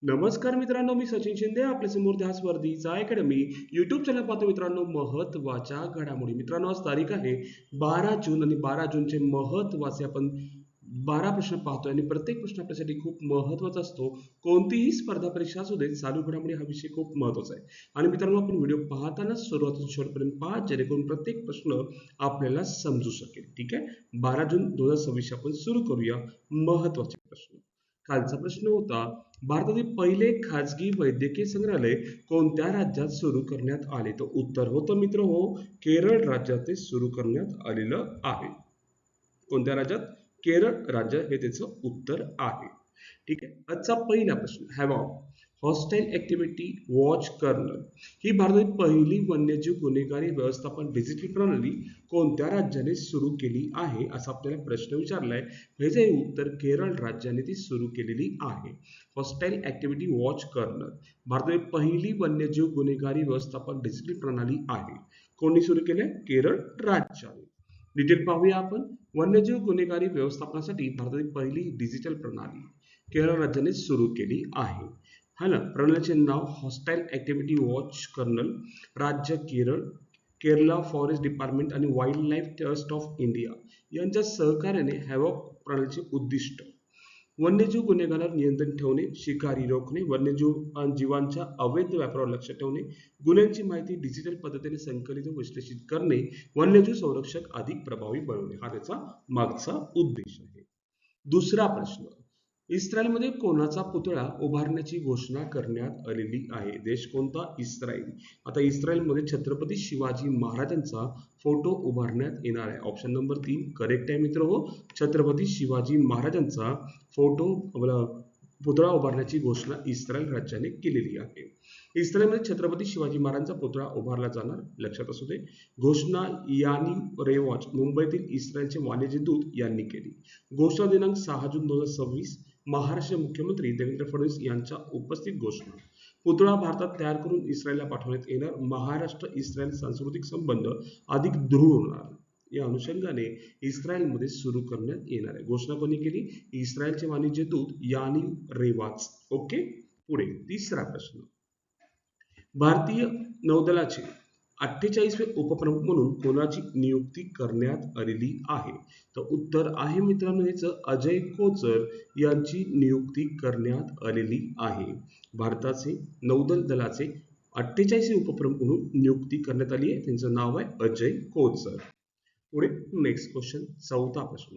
नमस्कार मित्रांनो, मी सचिन शिंदे आपल्या समोर ध्यास स्पर्धीचा अकॅडमी युट्यूब चॅनल पाहतो. मित्रांनो, महत्त्वाच्या घडामोडी. मित्रांनो, आज तारीख आहे 12 जून आणि 12 जूनचे महत्त्वाचे आपण 12 प्रश्न पाहतोय आणि प्रत्येक प्रश्न आपल्यासाठी खूप महत्त्वाचा असतो. कोणतीही स्पर्धा परीक्षा असू दे, चालू घडामोडी हा विषय खूप महत्त्वाचा आहे. आणि मित्रांनो, आपण व्हिडिओ पाहताना सुरुवातीपासून शेवटपर्यंत पहा, जेणेकरून प्रत्येक प्रश्न आपल्याला समजू शकेल. ठीक आहे, 12 जून 2026 आपण सुरू करूया महत्त्वाचे प्रश्न. खालचा प्रश्न होता, भारतातील पहिले खाजगी वैद्यकीय संग्रहालय कोणत्या राज्यात सुरू करण्यात आले? तर उत्तर होतं मित्र हो, केरळ राज्यात ते सुरू करण्यात आलेलं आहे. कोणत्या राज्यात? केरळ राज्य हे त्याचं उत्तर आहे. ठीक आहे, आजचा पहिला प्रश्न, हॅवॉक हॉस्टाईल ऍक्टिव्हिटी वॉच कर्नल ही भारतातील पहिली वन्यजीव गुन्हेगारी व्यवस्थापन डिजिटल प्रणाली कोणत्या राज्याने सुरू केली आहे, असा आपल्याला प्रश्न विचारलाय. ह्याचे उत्तर केरळ राज्याने ती सुरू केलेली आहे. हॉस्टाईल ऍक्टिव्हिटी वॉच कर्नल भारतातील पहिली वन्यजीव गुन्हेगारी व्यवस्थापन डिजिटल प्रणाली आहे. कोणी सुरू केले? केरळ राज्याने. डिटेल पाहूया आपण. वन्यजीव गुन्हेगारी व्यवस्थापनासाठी भारतातील पहिली डिजिटल प्रणाली केरळ राज्याने सुरू केली आहे. हा ना, प्रणालीचे नाव हॉस्टाईल ऍक्टिव्हिटी वॉच कर्नल. राज्य केरळ, केरला फॉरेस्ट डिपार्टमेंट आणि wild life trust of India यांच्या सहकार्याने हॅवॉक प्रणालीचे उद्दिष्ट वन्यजीव गुन्हेगारांवर नियंत्रण ठेवणे, शिकारी रोखणे, वन्यजीव जीवांच्या अवैध व्यापारावर लक्ष ठेवणे, गुन्ह्यांची माहिती डिजिटल पद्धतीने संकलित व विश्लेषित करणे, वन्यजीव संरक्षक अधिक प्रभावी बनवणे हा त्याचा मागचा उद्देश आहे. दुसरा प्रश्न, इस्रायलमध्ये कोणाचा पुतळा उभारण्याची घोषणा करण्यात आलेली आहे? देश कोणता? इस्रायल. आता इस्रायलमध्ये छत्रपती शिवाजी महाराजांचा फोटो उभारण्यात येणार आहे. ऑप्शन नंबर 3 करेक्ट आहे मित्र हो. छत्रपती शिवाजी महाराजांचा फोटो पुतळा उभारण्याची घोषणा इस्रायल राज्याने केलेली आहे. इस्रायलमध्ये छत्रपती शिवाजी महाराजांचा पुतळा उभारला जाणार, लक्षात असू दे. घोषणा यानी रेवॉच मुंबईतील इस्रायलचे वाणिज्य दूत यांनी केली. घोषणा दिनांक 6 जून 2026. महाराष्ट्र मुख्यमंत्री देवेंद्र फडणवीस यांच्या उपस्थित घोषणा. पुतळा भारतात तयार करून इस्रायलला पाठवण्यात येणार. महाराष्ट्र इस्रायल सांस्कृतिक संबंध अधिक दृढ होणार या अनुषंगाने इस्रायलमध्ये सुरू करण्यात येणार आहे. घोषणा कोणी केली? इस्रायलचे वाणिज्य दूत यानी रेवाच. ओके, पुढे तिसरा प्रश्न, भारतीय नौदलाचे 48वे उपप्रमुख म्हणून कोणाची नियुक्ती करण्यात आलेली आहे? तर उत्तर आहे मित्रांनो याचं अजय कोचर यांची नियुक्ती करण्यात आलेली आहे. भारताचे नौदल दलाचे 48वे उपप्रमुख म्हणून नियुक्ती करण्यात आली आहे. त्यांचं नाव आहे अजय कोचर. पुढे नेक्स्ट क्वेश्चन, चौथा प्रश्न,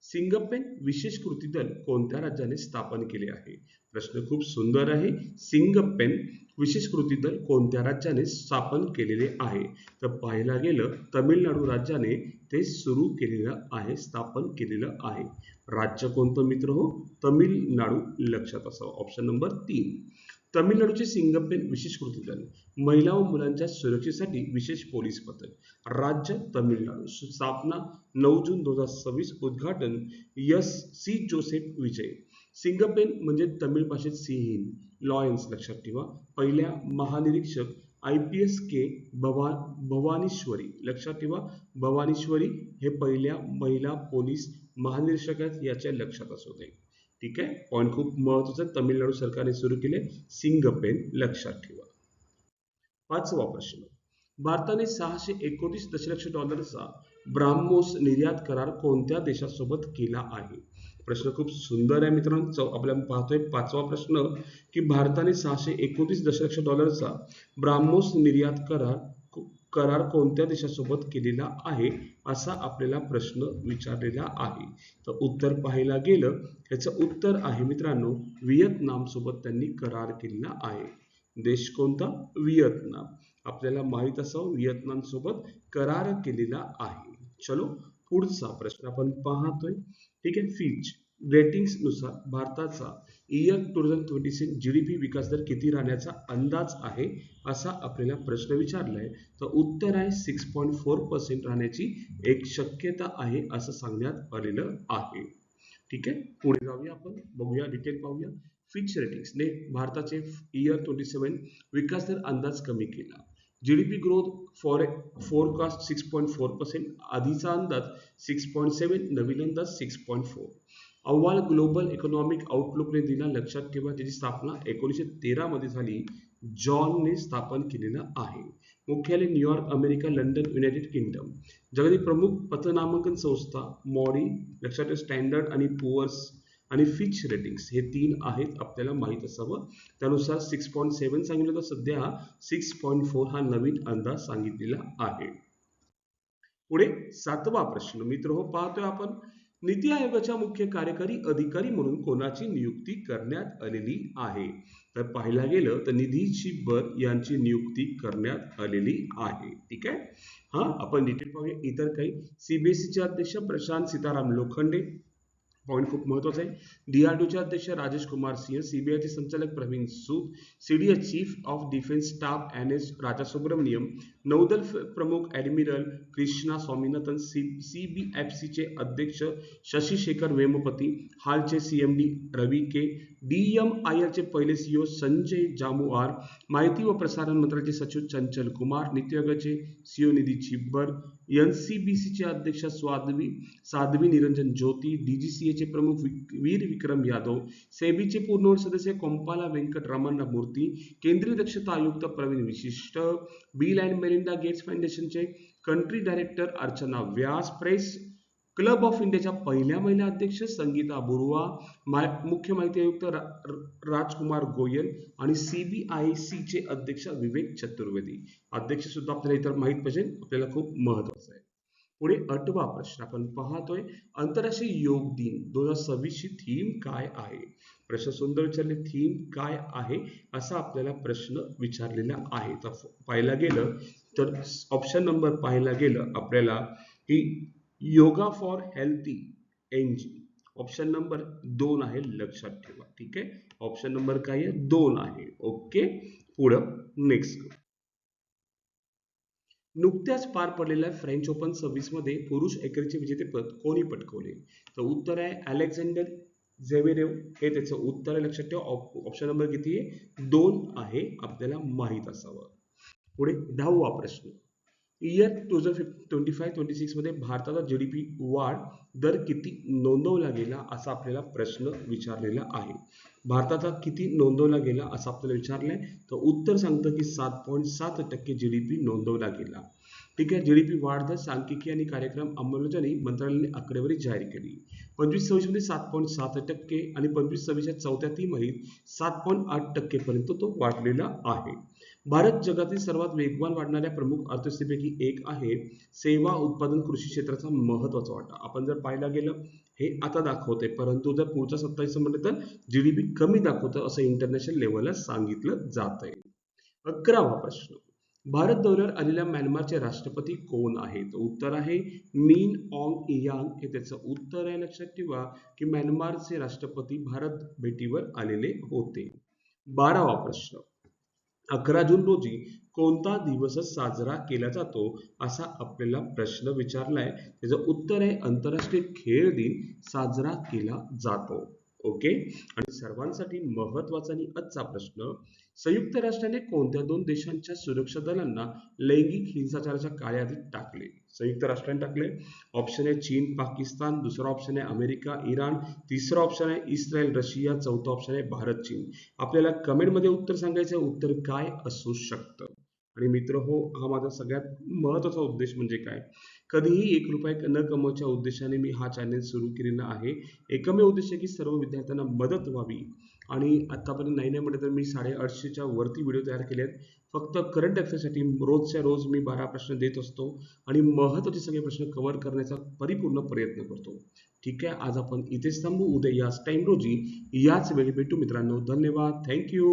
सिंगपेन विशेष कृती दल कोणत्या राज्याने स्थापन केले आहे? प्रश्न खूप सुंदर आहे. सिंगपेन विशेष कृती दल कोणत्या राज्याने स्थापन केलेले आहे? तर पाहायला गेलं तमिळनाडू राज्याने ते सुरू केलेलं आहे, स्थापन केलेलं आहे. राज्य कोणतं मित्र हो? तमिळनाडू, लक्षात असावं. Option number 3. तमिळनाडूचे सिंगपेन विशेष कृती दल, महिला व मुलांच्या सुरक्षेसाठी विशेष पोलीस पथक. राज्य तमिळनाडू. स्थापना 9 जून 2026. उद्घाटन एस सी जोसेफ विजय. सिंगपेन म्हणजे तमिळ भाषेत सिंहीण, लॉयन्स, लक्षात ठेवा. पहिल्या महानिरीक्षक IPS के भवानीश्वरी, लक्षात ठेवा. भवानीश्वरी हे पहिल्या महिला पोलीस महानिरीक्षक आहेत, याच्या लक्षात असू दे. ठीक आहे, पॉईंट खूप महत्वाचा. तमिळनाडू सरकारने सुरू केले सिंगपेन, लक्षात ठेवा. पाचवा प्रश्न, भारताने $629 दशलक्ष ब्राह्मोस निर्यात करार कोणत्या देशासोबत केला आहे? प्रश्न खूप सुंदर आहे मित्रांनो. आपल्याला पाहतोय पाचवा प्रश्न की भारताने $629 दशलक्ष ब्राह्मोस निर्यात करार कोणत्या देशासोबत केलेला आहे, असा आपल्याला प्रश्न विचारलेला आहे. तर उत्तर पाहायला गेलं याचं उत्तर आहे मित्रांनो व्हिएतनाम सोबत त्यांनी करार केलेला आहे. देश कोणता? व्हिएतनाम. आपल्याला माहित असावं व्हिएतनाम सोबत करार केलेला आहे. चलो पुढचा प्रश्न आपण पाहतोय. ठीक आहे, फिच रेटिंग्स नुसार भारताचा इयर 2026 GDP विकास दर किती राहण्याचा अंदाज आहे, असा आपल्याला प्रश्न विचारलाय. तर उत्तर आहे 6.4% राहण्याची एक शक्यता आहे, असं सांगण्यात आलेलं आहे. ठीक आहे, पुढे जाऊया आपण, बघूया डिटेल पाहूया. फिच रेटिंग्सने भारताचे इयर 27 विकास दर अंदाज कमी केला. जीडीपी ग्रोथ फोरकास्ट 6.4%, आधीचा अंदाज 6.7, नवीन अंदाज 6.4. अहवाल ग्लोबल इकॉनॉमिक आउटलुकने दिला, लक्षात ठेवा. त्याची स्थापना 1913 मध्ये झाली. जॉनने स्थापन केलेलं आहे. मुख्यालय New York, America, London, United kingdom. जगातील प्रमुख पतनामांकन संस्था मॉडी, लक्षात ठेवा. स्टँडर्ड आणि पुअर्स आणि फिच रेटिंग्स हे 3 आहेत, आपल्याला माहित असावं. त्यानुसार 6.7 सांगितलं होतं, सध्या 6.4 हा नवीन अंदाज सांगितलेला आहे. पुढे 7वा प्रश्न मित्र हो, पाहतोय आपण. नीती आयोगाच्या मुख्य कार्यकारी अधिकारी म्हणून कोणाची नियुक्ती करण्यात आलेली आहे? तर पाहायला गेलं तर निधी छिब्बर यांची नियुक्ती करण्यात आलेली आहे. ठीक आहे. आपण डिटेल पाहूया. इतर काही सीबीएसईचे अध्यक्ष प्रशांत सीताराम लोखंडे, पॉइंट खूप महत्वाचा आहे. डीआरडीओचे अध्यक्ष राजेश कुमार सिंह, सीबीआयचे संचालक Praveen Sood, CDS chief of defence staff N S Raja Subramaniam, नौदल प्रमुख ॲडमिरल कृष्णा स्वामीनाथन, सीबीएफसीचे अध्यक्ष शशी शेखर वेमपती, हालचे सीएमडी रवी के, डीएमआयएलचे पहिले सीईओ संजय जामुआर, माहिती व प्रसारण मंत्रालयाचे सचिव चंचल कुमार, नीती आयोगाचे सीईओ निधी छिब्बर, एनसीबीसीचे अध्यक्ष साध्वी निरंजन ज्योती, डीजीसीएचे प्रमुख वीर विक्रम यादव, सेबीचे पूर्णवेळ सदस्य कोंपाला वेंकट रमण मूर्ती, केंद्रीय दक्षता आयुक्त प्रवीण विशिष्ट, बिल अँड मेलिंडा गेट्स फाउंडेशनचे country director Archana Vyas, press club of इंडियाच्या पहिल्या महिला अध्यक्ष संगीता बुरुआ, मुख्य माहिती आयुक्त राजकुमार गोयल आणि सीबीआयसीचे अध्यक्ष विवेक चतुर्वेदी. अध्यक्ष सुद्धा आपल्याला इतर माहित पाहिजे, आपल्याला खूप महत्वाचं आहे. पुढे 8वा प्रश्न आपण पाहतोय. आंतरराष्ट्रीय योग दिन 2026 ची थीम काय आहे? प्रश्न सुंदर विचारले. थीम काय आहे असा आपल्याला प्रश्न विचारलेला आहे. तर पाहायला गेलं तर ऑप्शन नंबर पाहायला गेलं आपल्याला की yoga for healthy energy, option number 2 आहे, लक्षात ठेवा. ठीक आहे. ऑप्शन नंबर काय आहे? 2 आहे. ओके. पुढं नेक्स्ट. नुकत्याच पार पडलेल्या फ्रेंच ओपन 26 मध्ये पुरुष एकेरीचे विजेतेपद कोणी पटकावले? तर उत्तर आहे अलेक्झांडर झेवेरेव, हे त्याचं उत्तर आहे, लक्षात ठेवा. ऑप्शन नंबर किती आहे? 2 आहे, आपल्याला माहित असावं. पुढे 10वा प्रश्न. इयर 2025-26 मध्ये भारताचा जीडीपी वाढ दर किती नोंदवला गेला असा आपल्याला प्रश्न विचारलेला आहे. भारताचा किती नोंदवला गेला असं आपल्याला विचारलंय. तर उत्तर सांगतं की 7.7% जीडीपी नोंदवला गेला. ठीक आहे. जीडीपी वाढ दर सांख्यिकी आणि कार्यक्रम अंमलबजावणी मंत्रालयाने आकडेवारी जाहीर केली. 25-26 मध्ये 7.7% आणि 25-26च्या चौथ्या तिमाहीत 7.8% पर्यंत तो वाढलेला आहे. भारत जगातील सर्वात वेगवान वाढणाऱ्या प्रमुख अर्थव्यवस्थेपैकी एक आहे. सेवा उत्पादन कृषी क्षेत्राचा महत्वाचा वाटा. आपण जर पाहायला गेलं हे आता दाखवते, परंतु जर पुढच्या 27 म्हटलं तर जीडीपी कमी दाखवतं असं इंटरनॅशनल लेवलला सांगितलं जात आहे. 11वा प्रश्न. भारत दौऱ्यावर आलेल्या म्यानमारचे राष्ट्रपती कोण आहेत? उत्तर आहे मिन ऑंग इयांग, हे त्याचं उत्तर आहे. लक्षात ठेवा की म्यानमारचे राष्ट्रपती भारत भेटीवर आलेले होते. 12वा प्रश्न. 11 जून रोजी कोणता दिवस साजरा केला जातो असा आपल्याला प्रश्न विचारलाय. त्याचं उत्तर आहे आंतरराष्ट्रीय खेळ दिन साजरा केला जातो. ओके. आणि सर्वांसाठी महत्वाचा आणि आजचा प्रश्न. संयुक्त राष्ट्राने कोणत्या 2 देशांच्या सुरक्षा दलांना लैंगिक हिंसाचाराच्या काळ्या यादीत टाकले? संयुक्त राष्ट्राने टाकले. ऑप्शन आहे चीन पाकिस्तान, दुसरा ऑप्शन आहे अमेरिका इराण, तिसरा ऑप्शन आहे इस्रायल रशिया, चौथा ऑप्शन आहे भारत चीन. आपल्याला कमेंट मध्ये उत्तर सांगायचं आहे, उत्तर काय असू शकतं. आणि मित्र हो, हा माझा सगळ्यात महत्वाचा उद्देश म्हणजे काय, कधीही 1 रुपया न कमवच्या उद्देशाने मी हा चॅनल सुरू केलेला आहे. एकमेव उद्देश आहे की सर्व विद्यार्थ्यांना मदत व्हावी. आणि आतापर्यंत नाही म्हटलं तर मी 850च्या वरती व्हिडिओ तयार केले आहेत. फक्त करंट अफेअर्ससाठी रोजच्या रोज मी 12 प्रश्न देत असतो आणि महत्त्वाचे सगळे प्रश्न कव्हर करण्याचा परिपूर्ण प्रयत्न करतो. ठीक आहे. आज आपण इथेच थांबू. उद्या याच टाइम रोजी याच वेळी भेटू मित्रांनो. धन्यवाद. थँक्यू.